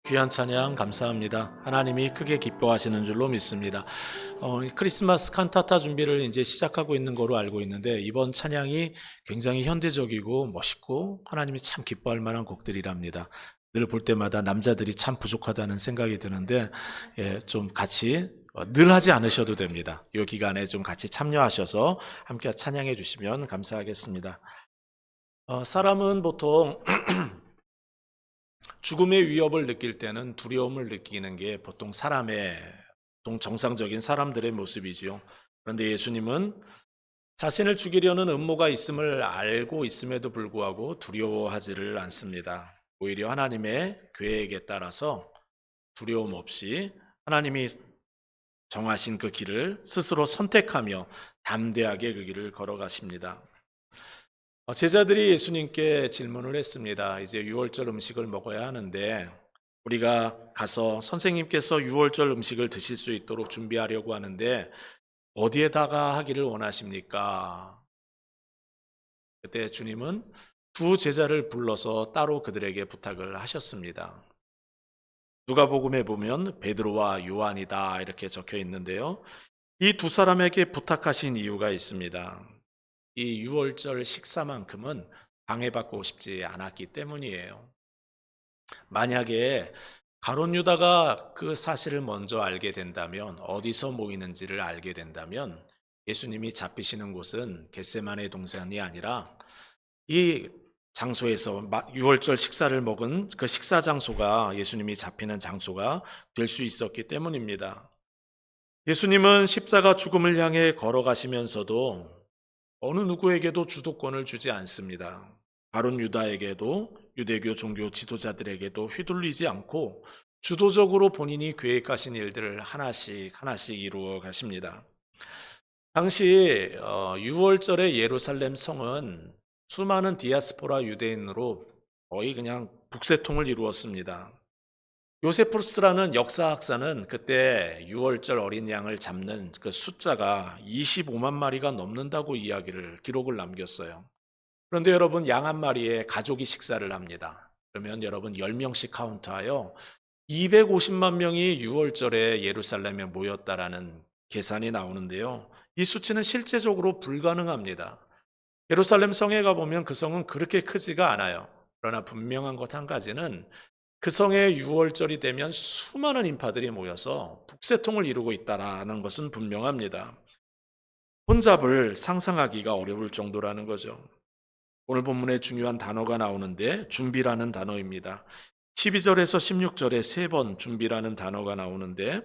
귀한 찬양 감사합니다. 하나님이 크게 기뻐하시는 줄로 믿습니다. 크리스마스 칸타타 준비를 이제 시작하고 있는 거로 알고 있는데 이번 찬양이 굉장히 현대적이고 멋있고 하나님이 참 기뻐할 만한 곡들이랍니다. 늘 볼 때마다 남자들이 참 부족하다는 생각이 드는데 좀 같이 늘 하지 않으셔도 됩니다. 이 기간에 좀 같이 참여하셔서 함께 찬양해 주시면 감사하겠습니다. 사람은 보통 죽음의 위협을 느낄 때는 두려움을 느끼는 게 보통 정상적인 사람들의 모습이지요. 그런데 예수님은 자신을 죽이려는 음모가 있음을 알고 있음에도 불구하고 두려워하지를 않습니다. 오히려 하나님의 계획에 따라서 두려움 없이 하나님이 정하신 그 길을 스스로 선택하며 담대하게 그 길을 걸어가십니다. 제자들이 예수님께 질문을 했습니다. 이제 유월절 음식을 먹어야 하는데 우리가 가서 선생님께서 유월절 음식을 드실 수 있도록 준비하려고 하는데 어디에다가 하기를 원하십니까? 그때 주님은 두 제자를 불러서 따로 그들에게 부탁을 하셨습니다. 누가복음에 보면 베드로와 요한이다 이렇게 적혀 있는데요. 이 두 사람에게 부탁하신 이유가 있습니다. 이 유월절 식사만큼은 방해받고 싶지 않았기 때문이에요. 만약에 가룟 유다가 그 사실을 먼저 알게 된다면, 어디서 모이는지를 알게 된다면 예수님이 잡히시는 곳은 겟세마네 동산이 아니라 이 장소에서 유월절 식사를 먹은 그 식사 장소가 예수님이 잡히는 장소가 될 수 있었기 때문입니다. 예수님은 십자가 죽음을 향해 걸어가시면서도 어느 누구에게도 주도권을 주지 않습니다. 가룟 유다에게도 유대교 종교 지도자들에게도 휘둘리지 않고 주도적으로 본인이 계획하신 일들을 하나씩 이루어 가십니다. 당시 6월절의 예루살렘 성은 수많은 디아스포라 유대인으로 거의 그냥 북새통을 이루었습니다. 요세푸스라는 역사학자는 그때 6월절 어린 양을 잡는 그 숫자가 25만 마리가 넘는다고 기록을 남겼어요. 그런데 여러분, 양 한 마리에 가족이 식사를 합니다. 그러면 여러분 10명씩 카운트하여 250만 명이 6월절에 예루살렘에 모였다라는 계산이 나오는데요. 이 수치는 실제적으로 불가능합니다. 예루살렘 성에 가보면 그 성은 그렇게 크지가 않아요. 그러나 분명한 것 한 가지는 그 성의 6월절이 되면 수많은 인파들이 모여서 북새통을 이루고 있다는 것은 분명합니다. 혼잡을 상상하기가 어려울 정도라는 거죠. 오늘 본문에 중요한 단어가 나오는데 준비라는 단어입니다. 12절에서 16절에 3번 준비라는 단어가 나오는데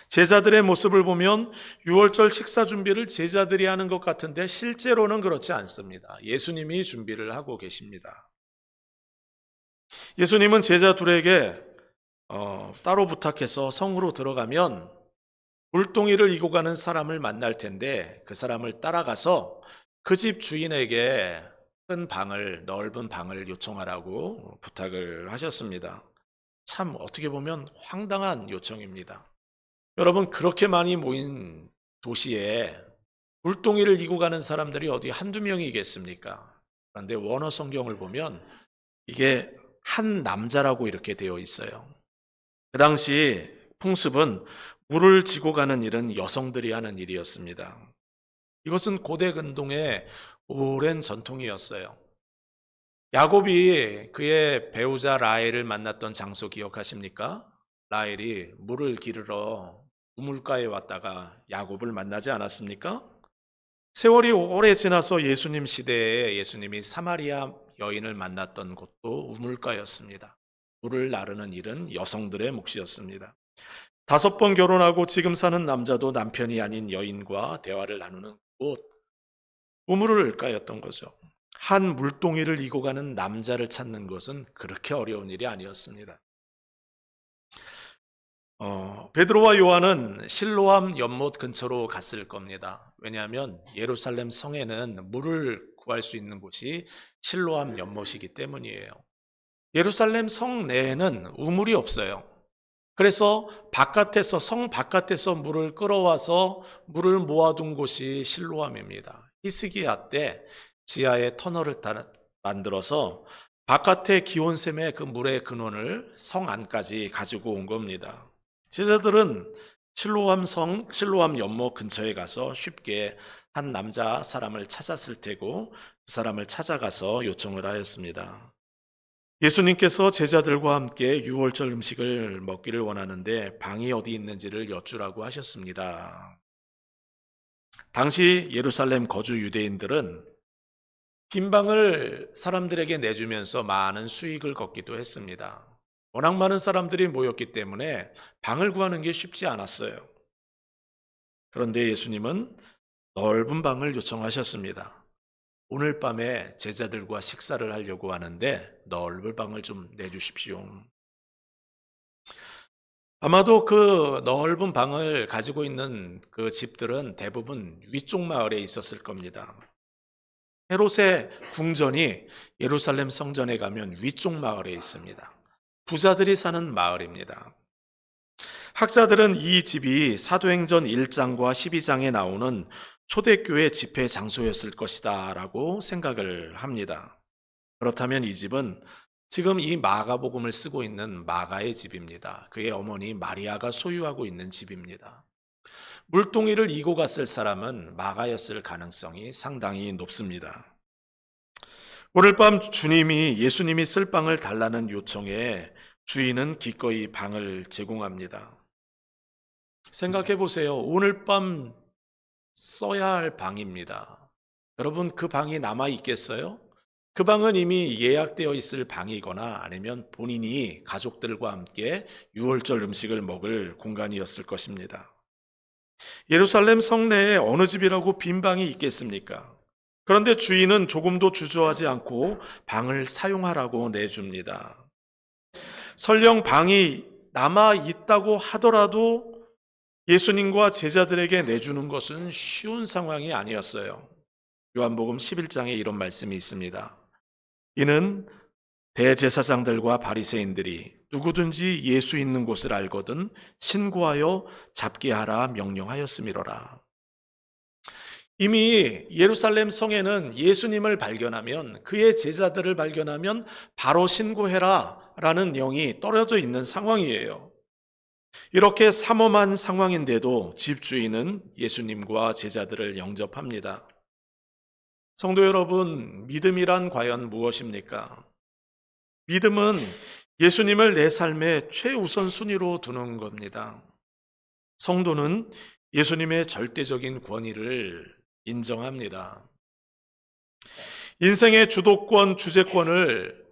제자들의 모습을 보면 6월절 식사 준비를 제자들이 하는 것 같은데 실제로는 그렇지 않습니다. 예수님이 준비를 하고 계십니다. 예수님은 제자 둘에게 따로 부탁해서 성으로 들어가면 물동이를 이고 가는 사람을 만날 텐데 그 사람을 따라가서 그 집 주인에게 넓은 방을 요청하라고 부탁을 하셨습니다. 참 어떻게 보면 황당한 요청입니다. 여러분, 그렇게 많이 모인 도시에 물동이를 이고 가는 사람들이 어디 한두 명이겠습니까? 그런데 원어 성경을 보면 이게 한 남자라고 이렇게 되어 있어요. 그 당시 풍습은 물을 지고 가는 일은 여성들이 하는 일이었습니다. 이것은 고대 근동의 오랜 전통이었어요. 야곱이 그의 배우자 라헬을 만났던 장소 기억하십니까? 라헬이 물을 기르러 우물가에 왔다가 야곱을 만나지 않았습니까? 세월이 오래 지나서 예수님 시대에 예수님이 사마리아 여인을 만났던 곳도 우물가였습니다. 물을 나르는 일은 여성들의 몫이었습니다. 5번 결혼하고 지금 사는 남자도 남편이 아닌 여인과 대화를 나누는 곳, 우물가였던 거죠. 한 물동이를 이고 가는 남자를 찾는 것은 그렇게 어려운 일이 아니었습니다. 베드로와 요한은 실로암 연못 근처로 갔을 겁니다. 왜냐하면 예루살렘 성에는 물을 구할 수 있는 곳이 실로암 연못이기 때문이에요. 예루살렘 성 내에는 우물이 없어요. 그래서 성 바깥에서 물을 끌어와서 물을 모아둔 곳이 실로암입니다. 히스기야 때 지하에 터널을 만들어서 바깥의 기온샘의 그 물의 근원을 성 안까지 가지고 온 겁니다. 제자들은 실로암 연못 근처에 가서 쉽게 한 남자 사람을 찾았을 테고 그 사람을 찾아가서 요청을 하였습니다. 예수님께서 제자들과 함께 유월절 음식을 먹기를 원하는데 방이 어디 있는지를 여쭈라고 하셨습니다. 당시 예루살렘 거주 유대인들은 빈 방을 사람들에게 내주면서 많은 수익을 걷기도 했습니다. 워낙 많은 사람들이 모였기 때문에 방을 구하는 게 쉽지 않았어요. 그런데 예수님은 넓은 방을 요청하셨습니다. 오늘 밤에 제자들과 식사를 하려고 하는데 넓은 방을 좀 내주십시오. 아마도 그 넓은 방을 가지고 있는 그 집들은 대부분 위쪽 마을에 있었을 겁니다. 헤롯의 궁전이 예루살렘 성전에 가면 위쪽 마을에 있습니다. 부자들이 사는 마을입니다. 학자들은 이 집이 사도행전 1장과 12장에 나오는 초대교회 집회 장소였을 것이다 라고 생각을 합니다. 그렇다면 이 집은 지금 이 마가복음을 쓰고 있는 마가의 집입니다. 그의 어머니 마리아가 소유하고 있는 집입니다. 물동이를 이고 갔을 사람은 마가였을 가능성이 상당히 높습니다. 오늘 밤 주님이 예수님이 쓸 방을 달라는 요청에 주인은 기꺼이 방을 제공합니다. 생각해 보세요. 오늘 밤 써야 할 방입니다. 여러분, 그 방이 남아 있겠어요? 그 방은 이미 예약되어 있을 방이거나 아니면 본인이 가족들과 함께 유월절 음식을 먹을 공간이었을 것입니다. 예루살렘 성내에 어느 집이라고 빈 방이 있겠습니까? 그런데 주인은 조금도 주저하지 않고 방을 사용하라고 내줍니다. 설령 방이 남아 있다고 하더라도 예수님과 제자들에게 내주는 것은 쉬운 상황이 아니었어요. 요한복음 11장에 이런 말씀이 있습니다. 이는 대제사장들과 바리새인들이 누구든지 예수 있는 곳을 알거든 신고하여 잡게 하라 명령하였음이로라. 이미 예루살렘 성에는 예수님을 발견하면, 그의 제자들을 발견하면 바로 신고해라 라는 영이 떨어져 있는 상황이에요. 이렇게 삼엄한 상황인데도 집주인은 예수님과 제자들을 영접합니다. 성도 여러분, 믿음이란 과연 무엇입니까? 믿음은 예수님을 내 삶의 최우선 순위로 두는 겁니다. 성도는 예수님의 절대적인 권위를 인정합니다. 인생의 주도권, 주재권을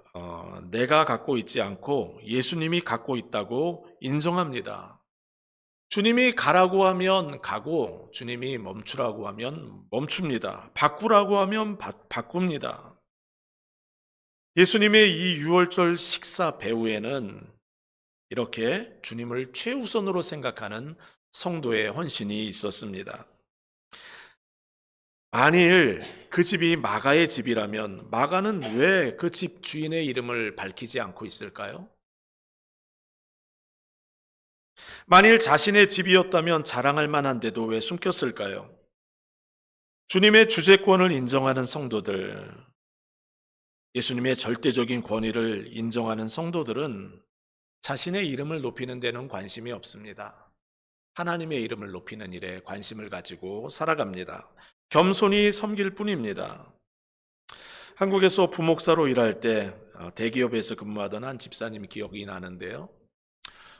내가 갖고 있지 않고 예수님이 갖고 있다고 인정합니다. 주님이 가라고 하면 가고, 주님이 멈추라고 하면 멈춥니다. 바꾸라고 하면 바꿉니다. 예수님의 이 유월절 식사 배후에는 이렇게 주님을 최우선으로 생각하는 성도의 헌신이 있었습니다. 만일 그 집이 마가의 집이라면 마가는 왜 그 집 주인의 이름을 밝히지 않고 있을까요? 만일 자신의 집이었다면 자랑할 만한데도 왜 숨겼을까요? 주님의 주재권을 인정하는 성도들, 예수님의 절대적인 권위를 인정하는 성도들은 자신의 이름을 높이는 데는 관심이 없습니다. 하나님의 이름을 높이는 일에 관심을 가지고 살아갑니다. 겸손히 섬길 뿐입니다. 한국에서 부목사로 일할 때 대기업에서 근무하던 한 집사님 기억이 나는데요.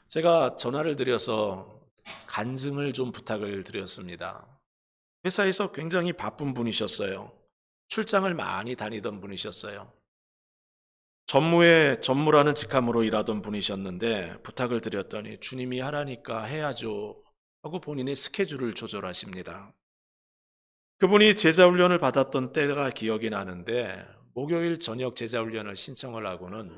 제가 전화를 드려서 간증을 좀 부탁을 드렸습니다. 회사에서 굉장히 바쁜 분이셨어요. 출장을 많이 다니던 분이셨어요. 전무라는 직함으로 일하던 분이셨는데 부탁을 드렸더니 주님이 하라니까 해야죠 하고 본인의 스케줄을 조절하십니다. 그분이 제자훈련을 받았던 때가 기억이 나는데 목요일 저녁 제자훈련을 신청을 하고는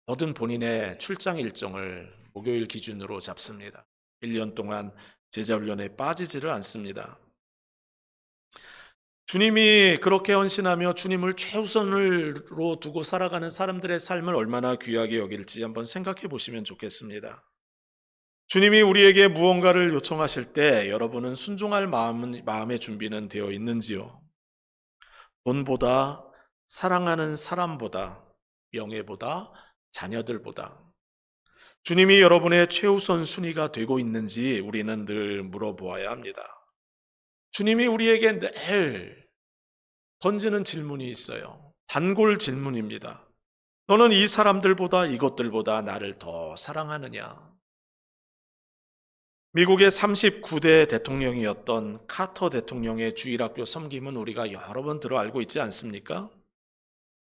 모든 본인의 출장 일정을 목요일 기준으로 잡습니다. 1년 동안 제자훈련에 빠지지를 않습니다. 주님이 그렇게 헌신하며 주님을 최우선으로 두고 살아가는 사람들의 삶을 얼마나 귀하게 여길지 한번 생각해 보시면 좋겠습니다. 주님이 우리에게 무언가를 요청하실 때 여러분은 순종할 마음의 준비는 되어 있는지요? 돈보다, 사랑하는 사람보다, 명예보다, 자녀들보다. 주님이 여러분의 최우선 순위가 되고 있는지 우리는 늘 물어보아야 합니다. 주님이 우리에게 늘 던지는 질문이 있어요. 단골 질문입니다. 너는 이 사람들보다 이것들보다 나를 더 사랑하느냐? 미국의 39대 대통령이었던 카터 대통령의 주일학교 섬김은 우리가 여러 번 들어 알고 있지 않습니까?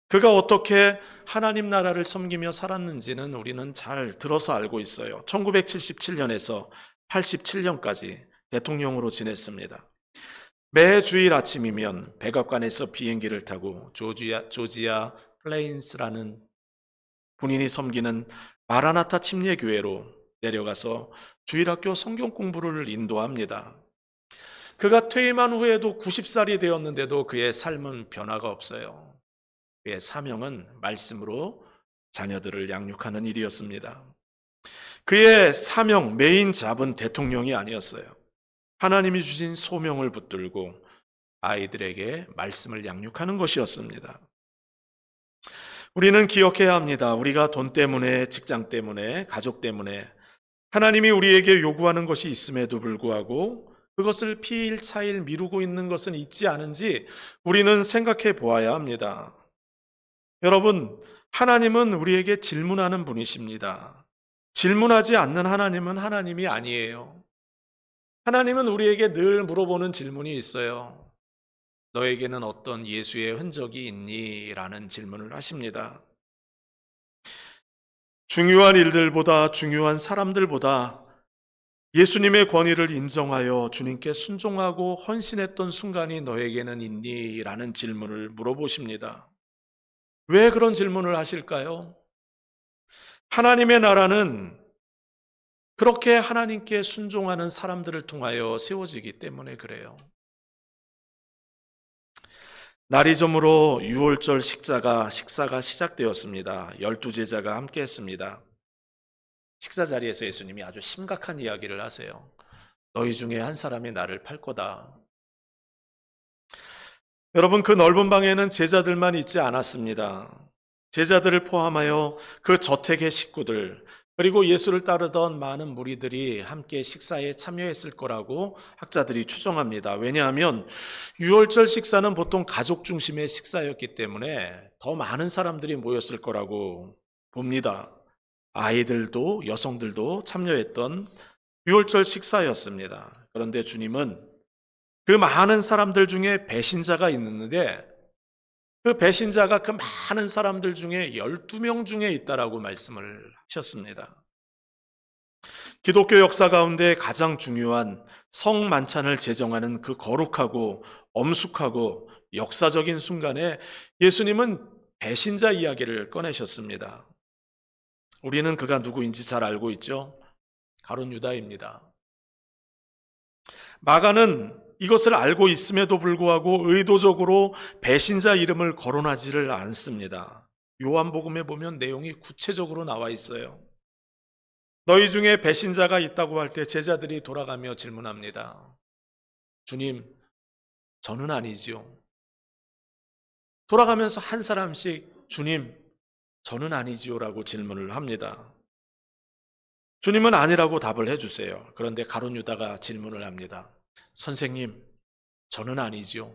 그가 어떻게 하나님 나라를 섬기며 살았는지는 우리는 잘 들어서 알고 있어요. 1977년에서 87년까지 대통령으로 지냈습니다. 매 주일 아침이면 백악관에서 비행기를 타고 조지아 플레인스라는 본인이 섬기는 마라나타 침례교회로 내려가서 주일학교 성경 공부를 인도합니다. 그가 퇴임한 후에도 90살이 되었는데도 그의 삶은 변화가 없어요. 그의 사명은 말씀으로 자녀들을 양육하는 일이었습니다. 그의 사명, 메인 잡은 대통령이 아니었어요. 하나님이 주신 소명을 붙들고 아이들에게 말씀을 양육하는 것이었습니다. 우리는 기억해야 합니다. 우리가 돈 때문에, 직장 때문에, 가족 때문에 하나님이 우리에게 요구하는 것이 있음에도 불구하고 그것을 피일차일 미루고 있는 것은 있지 않은지 우리는 생각해 보아야 합니다. 여러분, 하나님은 우리에게 질문하는 분이십니다. 질문하지 않는 하나님은 하나님이 아니에요. 하나님은 우리에게 늘 물어보는 질문이 있어요. 너에게는 어떤 예수의 흔적이 있니? 라는 질문을 하십니다. 중요한 일들보다, 중요한 사람들보다 예수님의 권위를 인정하여 주님께 순종하고 헌신했던 순간이 너에게는 있니? 라는 질문을 물어보십니다. 왜 그런 질문을 하실까요? 하나님의 나라는 그렇게 하나님께 순종하는 사람들을 통하여 세워지기 때문에 그래요. 날이 저물어 유월절 식사가 시작되었습니다. 12제자가 함께 했습니다. 식사 자리에서 예수님이 아주 심각한 이야기를 하세요. 너희 중에 한 사람이 나를 팔 거다. 여러분, 그 넓은 방에는 제자들만 있지 않았습니다. 제자들을 포함하여 그 저택의 식구들, 그리고 예수를 따르던 많은 무리들이 함께 식사에 참여했을 거라고 학자들이 추정합니다. 왜냐하면 유월절 식사는 보통 가족 중심의 식사였기 때문에 더 많은 사람들이 모였을 거라고 봅니다. 아이들도 여성들도 참여했던 유월절 식사였습니다. 그런데 주님은 그 많은 사람들 중에 배신자가 있는데 그 배신자가 그 많은 사람들 중에 12명 중에 있다라고 말씀을 하셨습니다. 기독교 역사 가운데 가장 중요한 성만찬을 제정하는 그 거룩하고 엄숙하고 역사적인 순간에 예수님은 배신자 이야기를 꺼내셨습니다. 우리는 그가 누구인지 잘 알고 있죠? 가룟 유다입니다. 마가는 이것을 알고 있음에도 불구하고 의도적으로 배신자 이름을 거론하지를 않습니다. 요한복음에 보면 내용이 구체적으로 나와 있어요. 너희 중에 배신자가 있다고 할 때 제자들이 돌아가며 질문합니다. 주님, 저는 아니지요. 돌아가면서 한 사람씩 주님, 저는 아니지요라고 질문을 합니다. 주님은 아니라고 답을 해주세요. 그런데 가룟 유다가 질문을 합니다. 선생님, 저는 아니지요.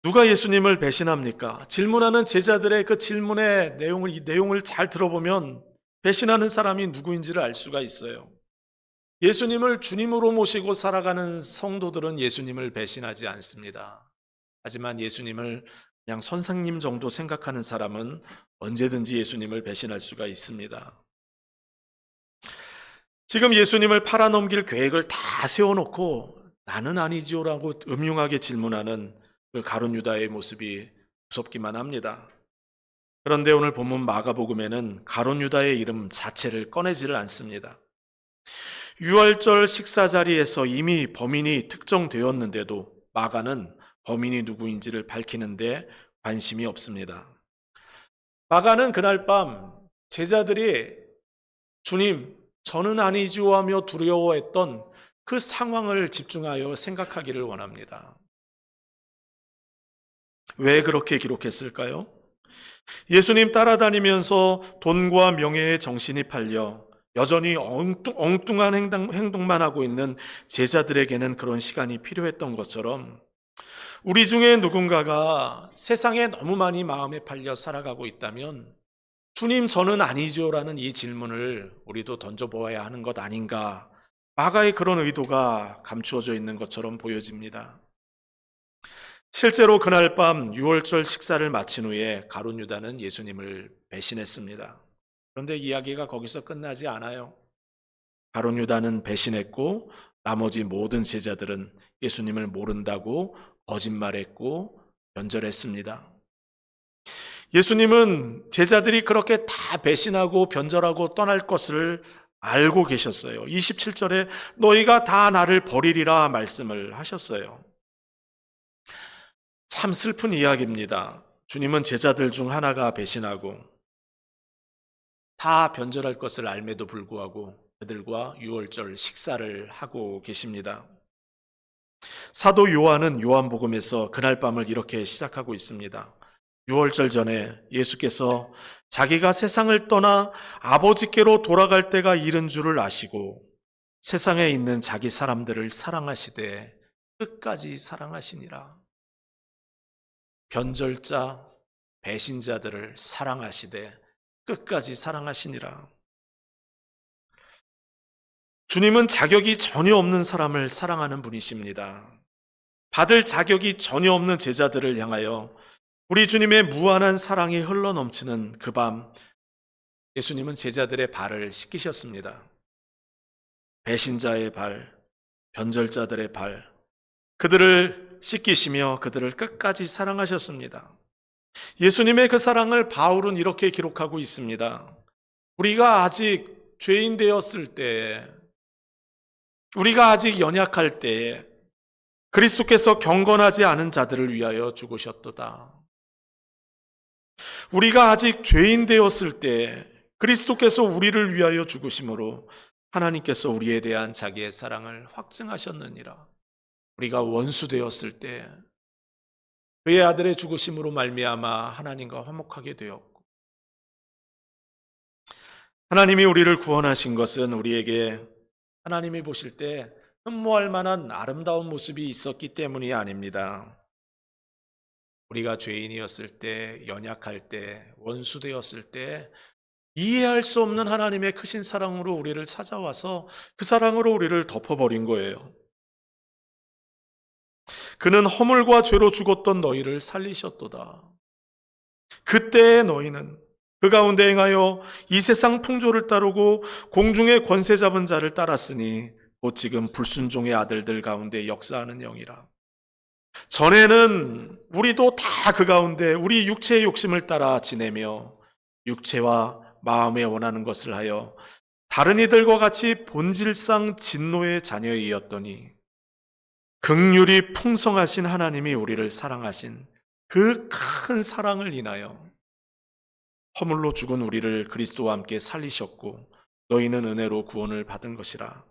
누가 예수님을 배신합니까? 질문하는 제자들의 그 질문의 이 내용을 잘 들어보면 배신하는 사람이 누구인지를 알 수가 있어요. 예수님을 주님으로 모시고 살아가는 성도들은 예수님을 배신하지 않습니다. 하지만 예수님을 그냥 선생님 정도 생각하는 사람은 언제든지 예수님을 배신할 수가 있습니다. 지금 예수님을 팔아넘길 계획을 다 세워놓고 나는 아니지요라고 음흉하게 질문하는 그 가룟 유다의 모습이 무섭기만 합니다. 그런데 오늘 본문 마가복음에는 가룟 유다의 이름 자체를 꺼내지를 않습니다. 유월절 식사 자리에서 이미 범인이 특정되었는데도 마가는 범인이 누구인지를 밝히는데 관심이 없습니다. 마가는 그날 밤 제자들이 주님, 저는 아니지요 하며 두려워했던 그 상황을 집중하여 생각하기를 원합니다. 왜 그렇게 기록했을까요? 예수님 따라다니면서 돈과 명예에 정신이 팔려 여전히 엉뚱한 행동만 하고 있는 제자들에게는 그런 시간이 필요했던 것처럼 우리 중에 누군가가 세상에 너무 많이 마음에 팔려 살아가고 있다면 주님 저는 아니죠 라는 이 질문을 우리도 던져보아야 하는 것 아닌가. 마가의 그런 의도가 감추어져 있는 것처럼 보여집니다. 실제로 그날 밤 유월절 식사를 마친 후에 가룟 유다는 예수님을 배신했습니다. 그런데 이야기가 거기서 끝나지 않아요. 가룟 유다는 배신했고 나머지 모든 제자들은 예수님을 모른다고 거짓말했고 변절했습니다. 예수님은 제자들이 그렇게 다 배신하고 변절하고 떠날 것을 알고 계셨어요. 27절에 너희가 다 나를 버리리라 말씀을 하셨어요. 참 슬픈 이야기입니다. 주님은 제자들 중 하나가 배신하고 다 변절할 것을 알매도 불구하고 그들과 유월절 식사를 하고 계십니다. 사도 요한은 요한복음에서 그날 밤을 이렇게 시작하고 있습니다. 유월절 전에 예수께서 자기가 세상을 떠나 아버지께로 돌아갈 때가 이른 줄을 아시고 세상에 있는 자기 사람들을 사랑하시되 끝까지 사랑하시니라. 변절자, 배신자들을 사랑하시되 끝까지 사랑하시니라. 주님은 자격이 전혀 없는 사람을 사랑하는 분이십니다. 받을 자격이 전혀 없는 제자들을 향하여 우리 주님의 무한한 사랑이 흘러넘치는 그 밤 예수님은 제자들의 발을 씻기셨습니다. 배신자의 발, 변절자들의 발, 그들을 씻기시며 그들을 끝까지 사랑하셨습니다. 예수님의 그 사랑을 바울은 이렇게 기록하고 있습니다. 우리가 아직 죄인 되었을 때, 우리가 아직 연약할 때에 그리스도께서 경건하지 않은 자들을 위하여 죽으셨도다. 우리가 아직 죄인 되었을 때 그리스도께서 우리를 위하여 죽으심으로 하나님께서 우리에 대한 자기의 사랑을 확증하셨느니라. 우리가 원수 되었을 때 그의 아들의 죽으심으로 말미암아 하나님과 화목하게 되었고, 하나님이 우리를 구원하신 것은 우리에게 하나님이 보실 때 흠모할 만한 아름다운 모습이 있었기 때문이 아닙니다. 우리가 죄인이었을 때, 연약할 때, 원수 되었을 때 이해할 수 없는 하나님의 크신 사랑으로 우리를 찾아와서 그 사랑으로 우리를 덮어버린 거예요. 그는 허물과 죄로 죽었던 너희를 살리셨도다. 그때의 너희는 그 가운데 행하여 이 세상 풍조를 따르고 공중의 권세 잡은 자를 따랐으니 곧 지금 불순종의 아들들 가운데 역사하는 영이라. 전에는 우리도 다 그 가운데 우리 육체의 욕심을 따라 지내며 육체와 마음에 원하는 것을 하여 다른 이들과 같이 본질상 진노의 자녀이었더니 긍휼이 풍성하신 하나님이 우리를 사랑하신 그 큰 사랑을 인하여 허물로 죽은 우리를 그리스도와 함께 살리셨고 너희는 은혜로 구원을 받은 것이라.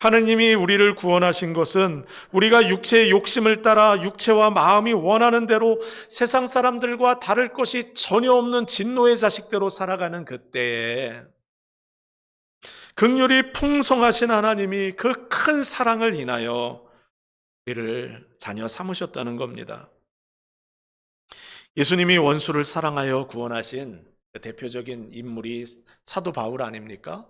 하느님이 우리를 구원하신 것은 우리가 육체의 욕심을 따라 육체와 마음이 원하는 대로 세상 사람들과 다를 것이 전혀 없는 진노의 자식대로 살아가는 그때에 긍휼이 풍성하신 하나님이 그 큰 사랑을 인하여 우리를 자녀 삼으셨다는 겁니다. 예수님이 원수를 사랑하여 구원하신 대표적인 인물이 사도 바울 아닙니까?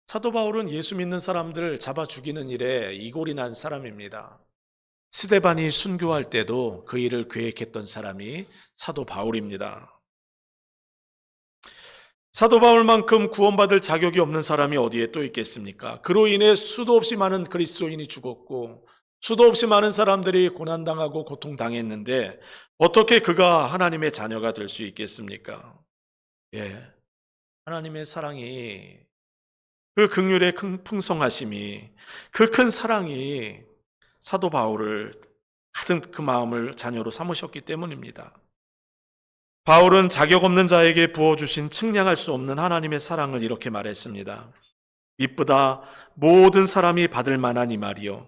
사도 바울은 예수 믿는 사람들을 잡아 죽이는 일에 이골이 난 사람입니다. 스데반이 순교할 때도 그 일을 계획했던 사람이 사도 바울입니다. 사도 바울만큼 구원받을 자격이 없는 사람이 어디에 또 있겠습니까? 그로 인해 수도 없이 많은 그리스도인이 죽었고 수도 없이 많은 사람들이 고난당하고 고통당했는데 어떻게 그가 하나님의 자녀가 될 수 있겠습니까? 하나님의 사랑이, 그 긍휼의 풍성하심이, 그 큰 사랑이 사도 바울을 가득 그 마음을 자녀로 삼으셨기 때문입니다. 바울은 자격 없는 자에게 부어주신 측량할 수 없는 하나님의 사랑을 이렇게 말했습니다. 이쁘다 모든 사람이 받을 만한 이 말이요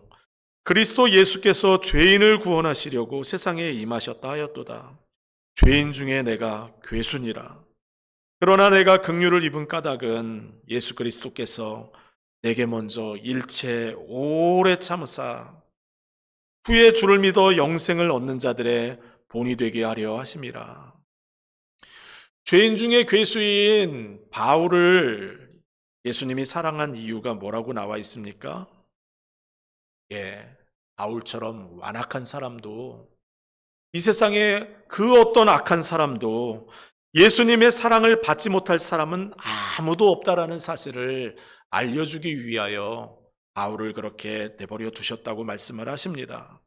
그리스도 예수께서 죄인을 구원하시려고 세상에 임하셨다 하였도다. 죄인 중에 내가 괴순이라. 그러나 내가 긍휼을 입은 까닭은 예수 그리스도께서 내게 먼저 일체 오래 참으사 후에 주를 믿어 영생을 얻는 자들의 본이 되게 하려 하심이라. 죄인 중에 괴수인 바울을 예수님이 사랑한 이유가 뭐라고 나와 있습니까? 바울처럼 완악한 사람도, 이 세상에 그 어떤 악한 사람도 예수님의 사랑을 받지 못할 사람은 아무도 없다라는 사실을 알려주기 위하여 바울을 그렇게 내버려 두셨다고 말씀을 하십니다.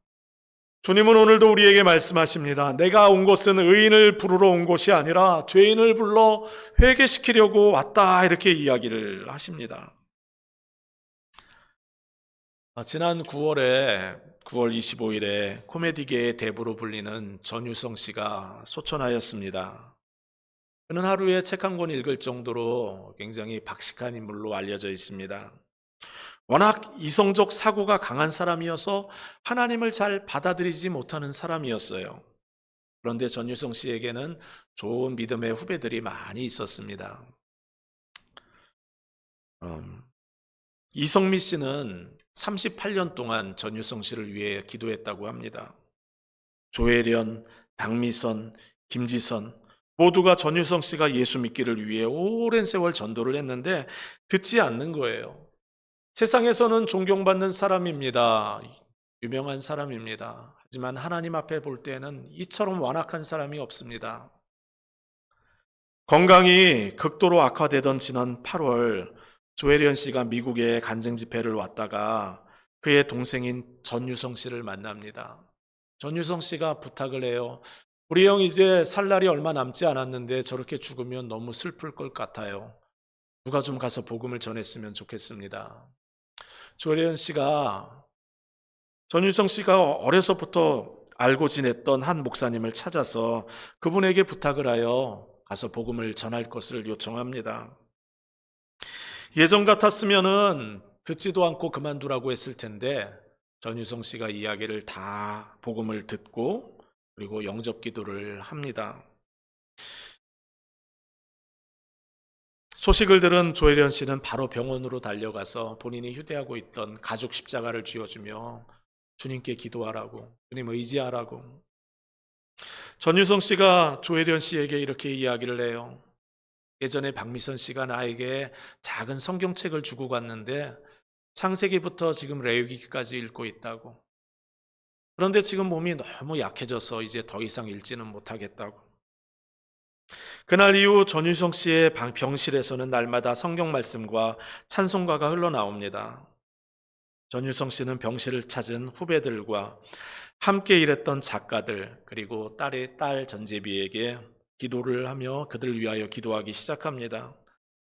주님은 오늘도 우리에게 말씀하십니다. 내가 온 것은 의인을 부르러 온 것이 아니라 죄인을 불러 회개시키려고 왔다, 이렇게 이야기를 하십니다. 지난 9월 25일에 코미디계의 대부로 불리는 전유성 씨가 소천하였습니다. 그는 하루에 책 한 권 읽을 정도로 굉장히 박식한 인물로 알려져 있습니다. 워낙 이성적 사고가 강한 사람이어서 하나님을 잘 받아들이지 못하는 사람이었어요. 그런데 전유성 씨에게는 좋은 믿음의 후배들이 많이 있었습니다. 이성미 씨는 38년 동안 전유성 씨를 위해 기도했다고 합니다. 조혜련, 박미선, 김지선 모두가 전유성 씨가 예수 믿기를 위해 오랜 세월 전도를 했는데 듣지 않는 거예요. 세상에서는 존경받는 사람입니다. 유명한 사람입니다. 하지만 하나님 앞에 볼 때는 이처럼 완악한 사람이 없습니다. 건강이 극도로 악화되던 지난 8월 조혜련 씨가 미국에 간증 집회를 왔다가 그의 동생인 전유성 씨를 만납니다. 전유성 씨가 부탁을 해요. 우리 형 이제 살 날이 얼마 남지 않았는데 저렇게 죽으면 너무 슬플 것 같아요. 누가 좀 가서 복음을 전했으면 좋겠습니다. 조혜련 씨가 전유성 씨가 어려서부터 알고 지냈던 한 목사님을 찾아서 그분에게 부탁을 하여 가서 복음을 전할 것을 요청합니다. 예전 같았으면은 듣지도 않고 그만두라고 했을 텐데 전유성 씨가 이야기를 다 복음을 듣고 그리고 영접 기도를 합니다. 소식을 들은 조혜련 씨는 바로 병원으로 달려가서 본인이 휴대하고 있던 가죽 십자가를 쥐어주며 주님께 기도하라고, 주님 의지하라고. 전유성 씨가 조혜련 씨에게 이렇게 이야기를 해요. 예전에 박미선 씨가 나에게 작은 성경책을 주고 갔는데 창세기부터 지금 레위기까지 읽고 있다고. 그런데 지금 몸이 너무 약해져서 이제 더 이상 읽지는 못하겠다고. 그날 이후 전유성 씨의 병실에서는 날마다 성경 말씀과 찬송가가 흘러나옵니다. 전유성 씨는 병실을 찾은 후배들과 함께 일했던 작가들 그리고 딸 전재비에게 기도를 하며 그들을 위하여 기도하기 시작합니다.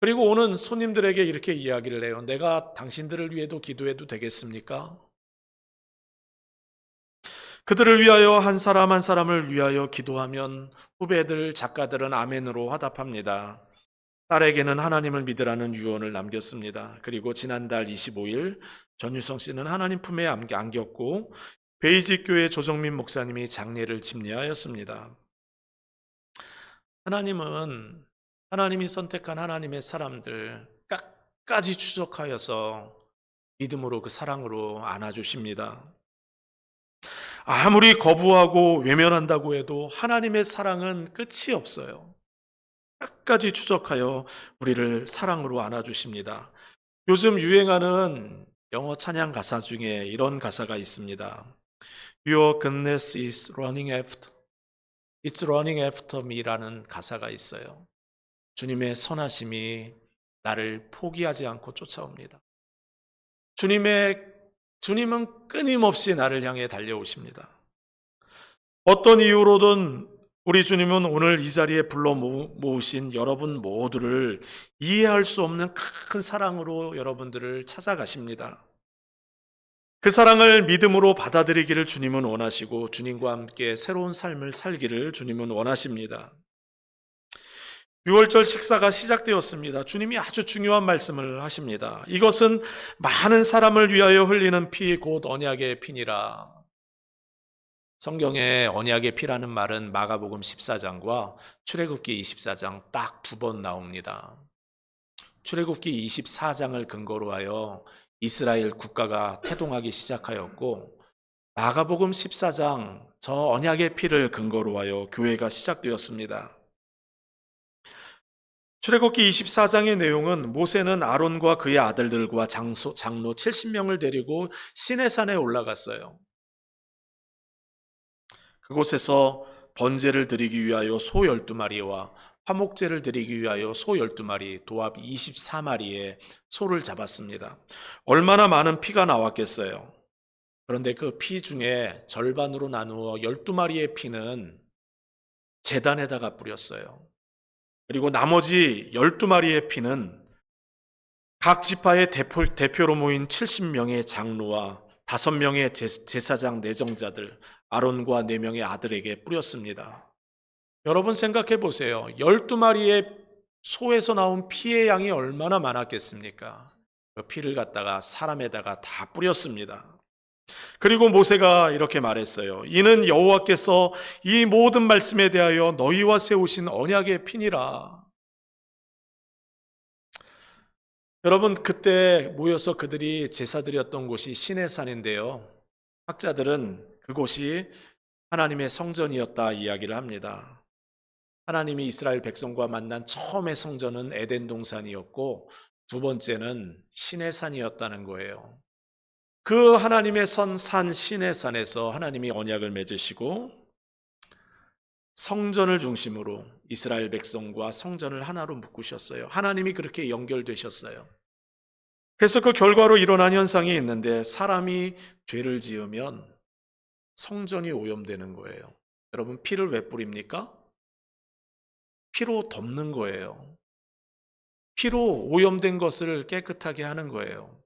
그리고 오는 손님들에게 이렇게 이야기를 해요. 내가 당신들을 위해도 기도해도 되겠습니까? 그들을 위하여 한 사람 한 사람을 위하여 기도하면 후배들, 작가들은 아멘으로 화답합니다. 딸에게는 하나님을 믿으라는 유언을 남겼습니다. 그리고 지난달 25일 전유성 씨는 하나님 품에 안겼고 베이직교회 조정민 목사님이 장례를 집례하였습니다. 하나님이 선택한 하나님의 사람들 끝까지 추적하여서 믿음으로 그 사랑으로 안아주십니다. 아무리 거부하고 외면한다고 해도 하나님의 사랑은 끝이 없어요. 끝까지 추적하여 우리를 사랑으로 안아주십니다. 요즘 유행하는 영어 찬양 가사 중에 이런 가사가 있습니다. Your goodness is running after, it's running after me라는 가사가 있어요. 주님의 선하심이 나를 포기하지 않고 쫓아옵니다. 주님은 끊임없이 나를 향해 달려오십니다. 어떤 이유로든 우리 주님은 오늘 이 자리에 불러 모으신 여러분 모두를 이해할 수 없는 큰 사랑으로 여러분들을 찾아가십니다. 그 사랑을 믿음으로 받아들이기를 주님은 원하시고 주님과 함께 새로운 삶을 살기를 주님은 원하십니다. 유월절 식사가 시작되었습니다. 주님이 아주 중요한 말씀을 하십니다. 이것은 많은 사람을 위하여 흘리는 피 곧 언약의 피니라. 성경에 언약의 피라는 말은 마가복음 14장과 출애굽기 24장 딱 2번 나옵니다. 출애굽기 24장을 근거로 하여 이스라엘 국가가 태동하기 시작하였고, 마가복음 14장 저 언약의 피를 근거로 하여 교회가 시작되었습니다. 출애굽기 24장의 내용은 모세는 아론과 그의 아들들과 장로 70명을 데리고 시내산에 올라갔어요. 그곳에서 번제를 드리기 위하여 소 12마리와 화목제를 드리기 위하여 소 12마리, 도합 24마리의 소를 잡았습니다. 얼마나 많은 피가 나왔겠어요. 그런데 그 피 중에 절반으로 나누어 12마리의 피는 제단에다가 뿌렸어요. 그리고 나머지 12마리의 피는 각 지파의 대표로 모인 70명의 장로와 5명의 제사장 내정자들, 아론과 4명의 아들에게 뿌렸습니다. 여러분 생각해 보세요. 12마리의 소에서 나온 피의 양이 얼마나 많았겠습니까? 그 피를 갖다가 사람에다가 다 뿌렸습니다. 그리고 모세가 이렇게 말했어요. 이는 여호와께서 이 모든 말씀에 대하여 너희와 세우신 언약의 피니라. 여러분, 그때 모여서 그들이 제사드렸던 곳이 시내산인데요. 학자들은 그곳이 하나님의 성전이었다 이야기를 합니다. 하나님이 이스라엘 백성과 만난 처음의 성전은 에덴 동산이었고, 두 번째는 시내산이었다는 거예요. 그 하나님의 산 시내산에서 하나님이 언약을 맺으시고 성전을 중심으로 이스라엘 백성과 성전을 하나로 묶으셨어요. 하나님이 그렇게 연결되셨어요. 그래서 그 결과로 일어난 현상이 있는데, 사람이 죄를 지으면 성전이 오염되는 거예요. 여러분, 피를 왜 뿌립니까? 피로 덮는 거예요. 피로 오염된 것을 깨끗하게 하는 거예요.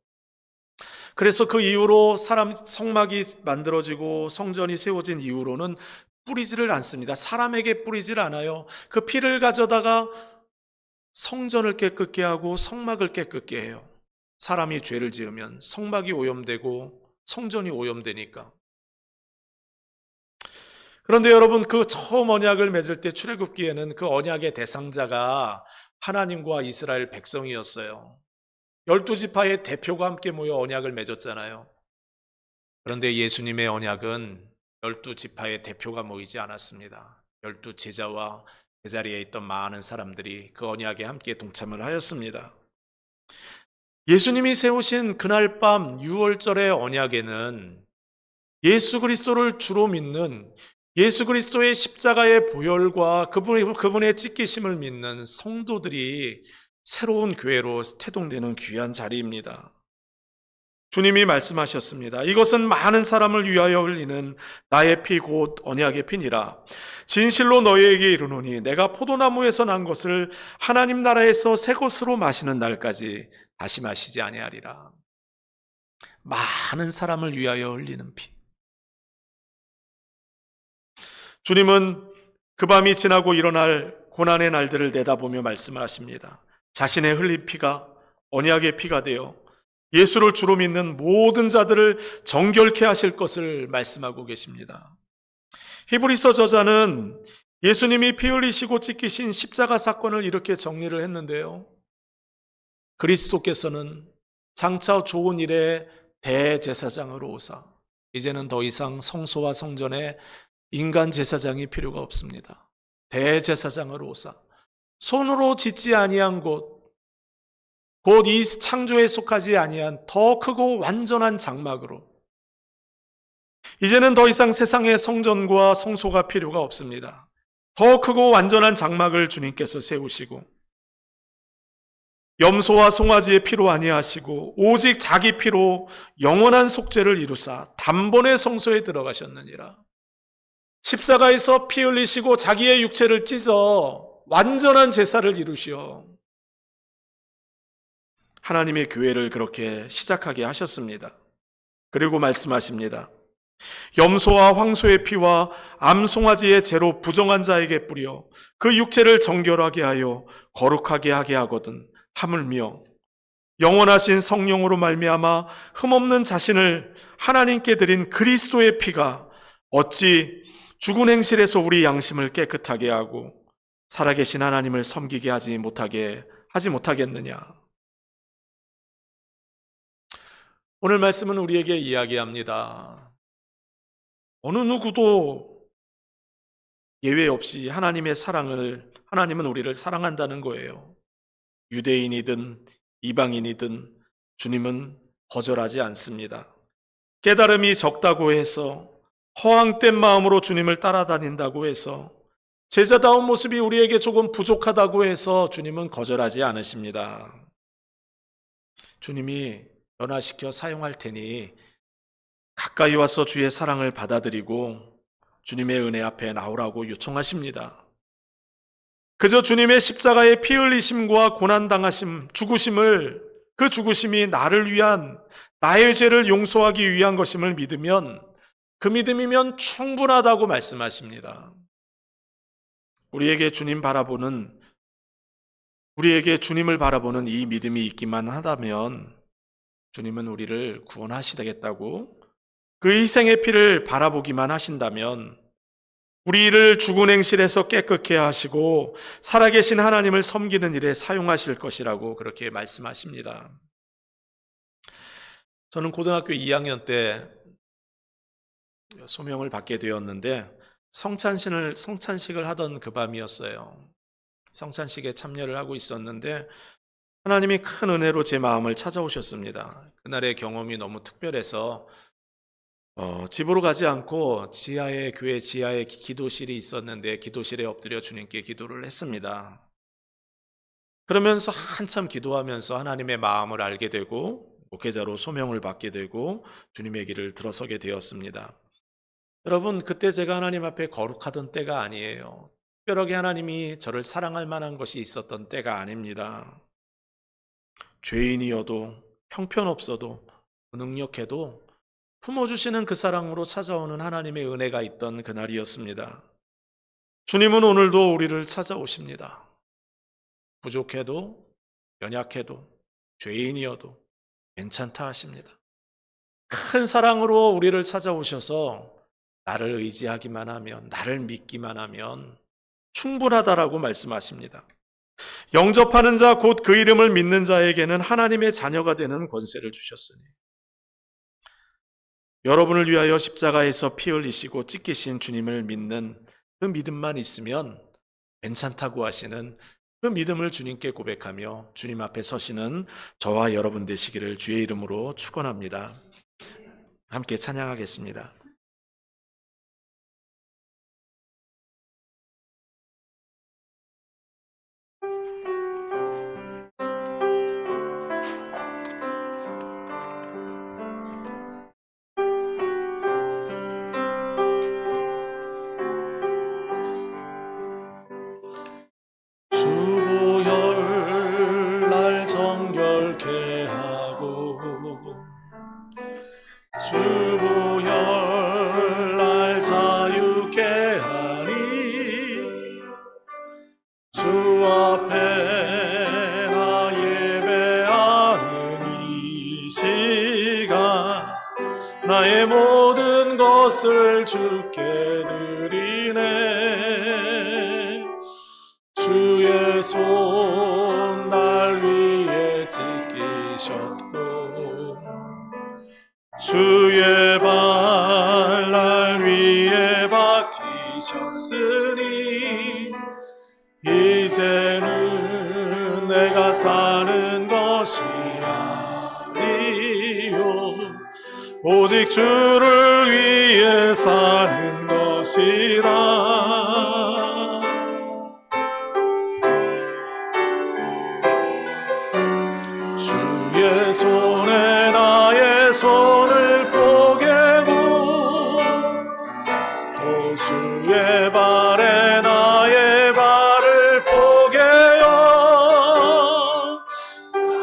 그래서 그 이후로 사람 성막이 만들어지고 성전이 세워진 이후로는 뿌리지를 않습니다. 사람에게 뿌리질 않아요. 그 피를 가져다가 성전을 깨끗게 하고 성막을 깨끗게 해요. 사람이 죄를 지으면 성막이 오염되고 성전이 오염되니까. 그런데 여러분, 그 처음 언약을 맺을 때 출애굽기에는 그 언약의 대상자가 하나님과 이스라엘 백성이었어요. 12지파의 대표가 함께 모여 언약을 맺었잖아요. 그런데 예수님의 언약은 12지파의 대표가 모이지 않았습니다. 12제자와 그 자리에 있던 많은 사람들이 그 언약에 함께 동참을 하였습니다. 예수님이 세우신 그날 밤 유월절의 언약에는 예수 그리스도를 주로 믿는, 예수 그리스도의 십자가의 보혈과 그분의 찢기심을 믿는 성도들이 새로운 교회로 태동되는 귀한 자리입니다. 주님이 말씀하셨습니다. 이것은 많은 사람을 위하여 흘리는 나의 피 곧 언약의 피니라. 진실로 너희에게 이르노니 내가 포도나무에서 난 것을 하나님 나라에서 새 것으로 마시는 날까지 다시 마시지 아니하리라. 많은 사람을 위하여 흘리는 피. 주님은 그 밤이 지나고 일어날 고난의 날들을 내다보며 말씀을 하십니다. 자신의 흘린 피가 언약의 피가 되어 예수를 주로 믿는 모든 자들을 정결케 하실 것을 말씀하고 계십니다. 히브리서 저자는 예수님이 피 흘리시고 찢기신 십자가 사건을 이렇게 정리를 했는데요. 그리스도께서는 장차 좋은 일의 대제사장으로 오사 이제는 더 이상 성소와 성전에 인간 제사장이 필요가 없습니다. 대제사장으로 오사 손으로 짓지 아니한 곳, 곧 이 창조에 속하지 아니한 더 크고 완전한 장막으로 이제는 더 이상 세상의 성전과 성소가 필요가 없습니다. 더 크고 완전한 장막을 주님께서 세우시고 염소와 송아지의 피로 아니하시고 오직 자기 피로 영원한 속죄를 이루사 단번에 성소에 들어가셨느니라. 십자가에서 피 흘리시고 자기의 육체를 찢어 완전한 제사를 이루시어 하나님의 교회를 그렇게 시작하게 하셨습니다. 그리고 말씀하십니다. 염소와 황소의 피와 암송아지의 재로 부정한 자에게 뿌려 그 육체를 정결하게 하여 거룩하게 하게 하거든. 하물며 영원하신 성령으로 말미암아 흠없는 자신을 하나님께 드린 그리스도의 피가 어찌 죽은 행실에서 우리 양심을 깨끗하게 하고 살아계신 하나님을 섬기게 하지 못하겠느냐. 오늘 말씀은 우리에게 이야기합니다. 어느 누구도 예외 없이 하나님은 우리를 사랑한다는 거예요. 유대인이든 이방인이든 주님은 거절하지 않습니다. 깨달음이 적다고 해서, 허황된 마음으로 주님을 따라다닌다고 해서, 제자다운 모습이 우리에게 조금 부족하다고 해서 주님은 거절하지 않으십니다. 주님이 변화시켜 사용할 테니 가까이 와서 주의 사랑을 받아들이고 주님의 은혜 앞에 나오라고 요청하십니다. 그저 주님의 십자가의 피 흘리심과 고난당하심, 그 죽으심이 나의 죄를 용서하기 위한 것임을 믿으면, 그 믿음이면 충분하다고 말씀하십니다. 우리에게 주님을 바라보는 이 믿음이 있기만 하다면 주님은 우리를 구원하시겠다고, 그 희생의 피를 바라보기만 하신다면 우리를 죽은 행실에서 깨끗게 하시고 살아계신 하나님을 섬기는 일에 사용하실 것이라고 그렇게 말씀하십니다. 저는 고등학교 2학년 때 소명을 받게 되었는데 성찬식을 하던 그 밤이었어요. 성찬식에 참여를 하고 있었는데 하나님이 큰 은혜로 제 마음을 찾아오셨습니다. 그날의 경험이 너무 특별해서 집으로 가지 않고 교회 지하에 기도실이 있었는데 기도실에 엎드려 주님께 기도를 했습니다. 그러면서 한참 기도하면서 하나님의 마음을 알게 되고 목회자로 소명을 받게 되고 주님의 길을 들어서게 되었습니다. 여러분, 그때 제가 하나님 앞에 거룩하던 때가 아니에요. 특별하게 하나님이 저를 사랑할 만한 것이 있었던 때가 아닙니다. 죄인이어도 형편없어도 무능력해도 품어주시는 그 사랑으로 찾아오는 하나님의 은혜가 있던 그날이었습니다. 주님은 오늘도 우리를 찾아오십니다. 부족해도 연약해도 죄인이어도 괜찮다 하십니다. 큰 사랑으로 우리를 찾아오셔서 나를 의지하기만 하면, 나를 믿기만 하면 충분하다라고 말씀하십니다. 영접하는 자, 곧 그 이름을 믿는 자에게는 하나님의 자녀가 되는 권세를 주셨으니, 여러분을 위하여 십자가에서 피 흘리시고 찢기신 주님을 믿는 그 믿음만 있으면 괜찮다고 하시는 그 믿음을 주님께 고백하며 주님 앞에 서시는 저와 여러분 되시기를 주의 이름으로 축원합니다. 함께 찬양하겠습니다. 주보혈날 정결케 하고 주보혈날 자유케 하니 주 앞에 나 예배하는 이 시간 나의 모든 것을 주께 드리네. 주의 손 날 위에 찢기셨고 주의 발 날 위에 박히셨으니 이제는 내가 사는 것이 아니요 오직 주를 위해 사는 것이라. 주의 손에 나의 손을 포개고 또 주의 발에 나의 발을 포개어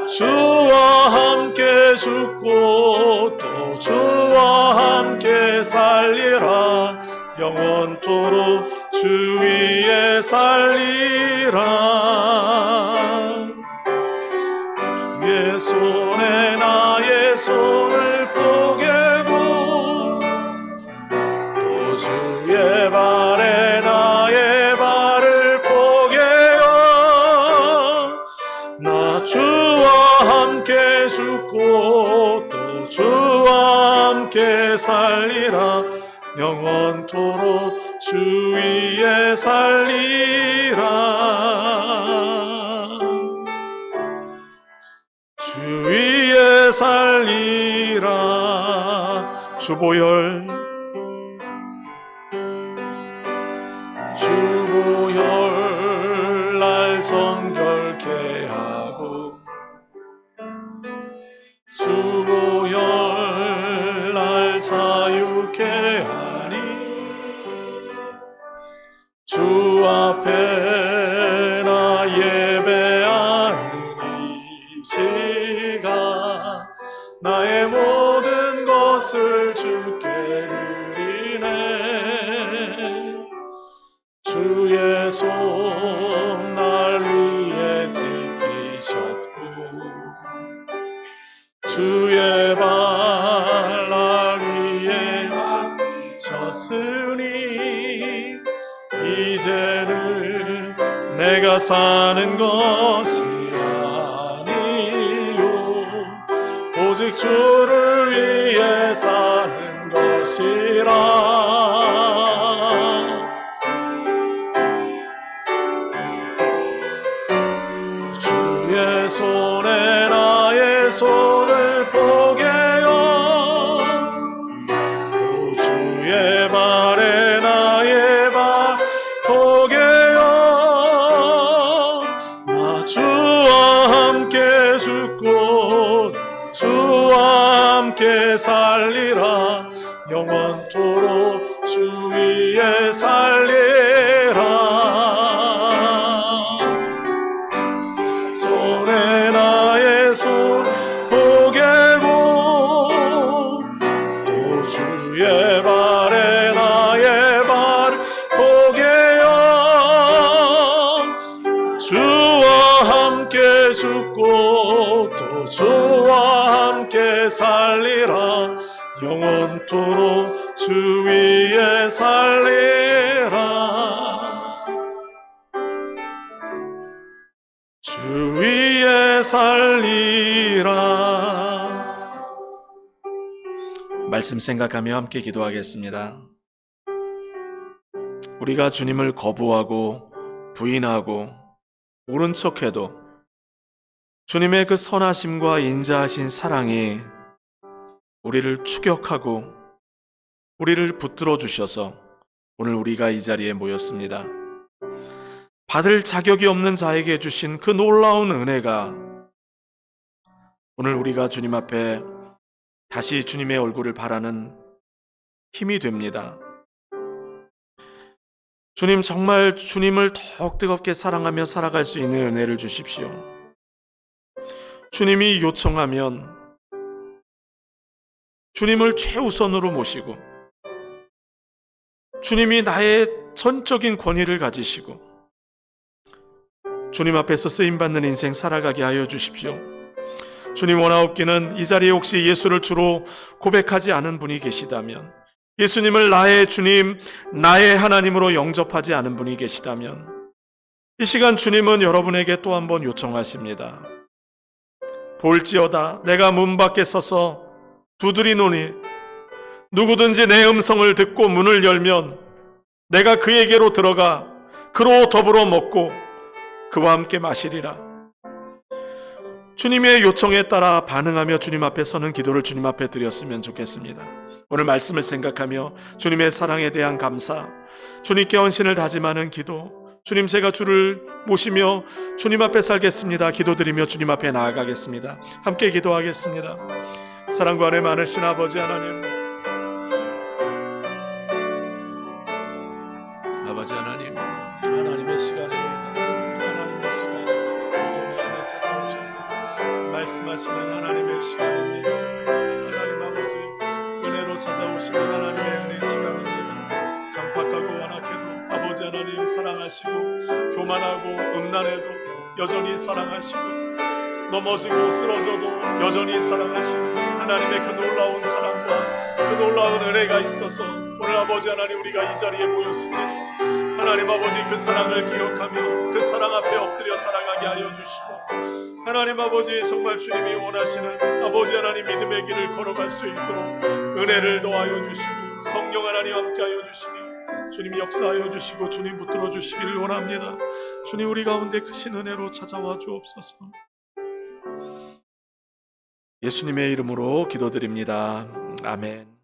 주와 함께 죽고 또 주와 함께 살 영원토록 주 위에 살리라. 주의 손에 나의 손을 포개고 또 주의 발에 나의 발을 포개어 나 주와 함께 죽고 또 주와 함께 살리라. 영원토록 주 위에 살리라. 주 위에 살리라. 주보혈 날 정결케 하고 주보혈 날 자유케 하니 주 앞에 나 예배하는 이 시간 나의 모든 것을 주께 드리네. 주의 손 날 위에 지키셨고 주의 발 날 위에 밟으셨으니 이제는 내가 사는 것이 아니요 오직 주를 위해 사는 것이라. 주의 손에 나의 손을 포개어 또 주의 발에 나의 발 포개어 나 주와 함께 죽고 주와 함께 살리라. 영원토록 주 위에 살리라. 손에 나의 손 포개고 또 주의 발에 나의 발 포개어 주와 함께 죽고 또 주와 함께 살리라. 영원토록 주 위에 살리라. 주 위에 살리라. 말씀 생각하며 함께 기도하겠습니다. 우리가 주님을 거부하고 부인하고 모른 척해도 주님의 그 선하심과 인자하신 사랑이 우리를 추격하고 우리를 붙들어 주셔서 오늘 우리가 이 자리에 모였습니다. 받을 자격이 없는 자에게 주신 그 놀라운 은혜가 오늘 우리가 주님 앞에 다시 주님의 얼굴을 바라는 힘이 됩니다. 주님, 정말 주님을 더욱 뜨겁게 사랑하며 살아갈 수 있는 은혜를 주십시오. 주님이 요청하면 주님을 최우선으로 모시고 주님이 나의 전적인 권위를 가지시고 주님 앞에서 쓰임받는 인생 살아가게 하여 주십시오. 주님, 원하옵기는 이 자리에 혹시 예수를 주로 고백하지 않은 분이 계시다면, 예수님을 나의 주님, 나의 하나님으로 영접하지 않은 분이 계시다면 이 시간 주님은 여러분에게 또 한 번 요청하십니다. 볼지어다 내가 문 밖에 서서 두드리노니 누구든지 내 음성을 듣고 문을 열면 내가 그에게로 들어가 그로 더불어 먹고 그와 함께 마시리라. 주님의 요청에 따라 반응하며 주님 앞에 서는 기도를 주님 앞에 드렸으면 좋겠습니다. 오늘 말씀을 생각하며 주님의 사랑에 대한 감사, 주님께 헌신을 다짐하는 기도, 주님, 제가 주를 모시며 주님 앞에 살겠습니다. 기도드리며 주님 앞에 나아가겠습니다. 함께 기도하겠습니다. 사랑과 은혜 많으신 아버지 하나님, 아버지 하나님, 하나님의 시간입니다. 하나님의 시간입니다. 우리 찾아오셔서 말씀하시는 하나님의 시간입니다. 하나님 아버지, 은혜로 찾아오시는 하나님의 은혜 시간입니다. 사랑하시고, 교만하고 음란해도 여전히 사랑하시고, 넘어지고 쓰러져도 여전히 사랑하시는 하나님의 그 놀라운 사랑과 그 놀라운 은혜가 있어서 오늘 아버지 하나님 우리가 이 자리에 모였습니다. 하나님 아버지 그 사랑을 기억하며 그 사랑 앞에 엎드려 살아가게 하여 주시고, 하나님 아버지 정말 주님이 원하시는 아버지 하나님 믿음의 길을 걸어갈 수 있도록 은혜를 더하여 주시고 성령 하나님 함께 하여 주시며 주님 역사하여 주시고 주님 붙들어 주시기를 원합니다. 주님 우리 가운데 크신 은혜로 찾아와 주옵소서. 예수님의 이름으로 기도드립니다. 아멘.